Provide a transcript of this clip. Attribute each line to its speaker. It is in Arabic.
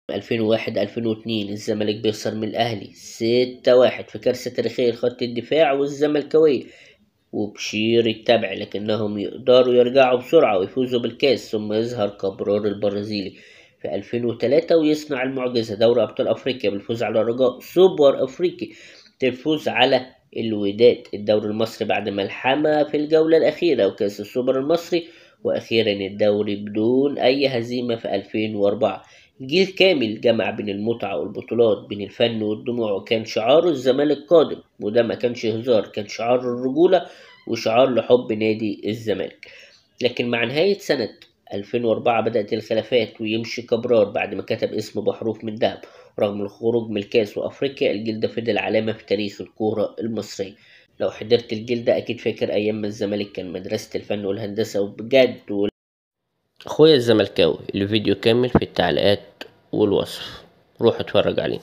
Speaker 1: 2001 2002 الزمالك بيخسر من الأهلي 6-1 في كارثة تاريخية لخط الدفاع والزملكاوية وبشير التبع، لكنهم يقدروا يرجعوا بسرعة ويفوزوا بالكاس، ثم يظهر كابرار البرازيلي في 2003 ويصنع المعجزة، دوري أبطال أفريقيا بالفوز على الرجاء، سوبر أفريقي الفوز على الوداد، الدوري المصري بعد ملحمة في الجولة الأخيرة، وكأس السوبر المصري، وأخيرا الدوري بدون أي هزيمة في 2004. جيل كامل جمع بين المتعة والبطولات، بين الفن والدموع، وكان شعاره الزمالك قادم، وده ما كانش هزار، كان شعار الرجولة وشعار لحب نادي الزمالك. لكن مع نهاية سنة 2004 بدأت الخلافات ويمشي كبرار بعد ما كتب اسمه بحروف من ذهب. رغم الخروج من الكاس وأفريقيا، الجيل ده فضل علامة في تاريخ الكورة المصرية. لو حضرت الجيل ده أكيد فاكر أيام ما الزمالك كان مدرسة الفن والهندسة وبجد. أخويا الزملكاوي، الفيديو كامل في التعليقات والوصف، روح اتفرج عليه.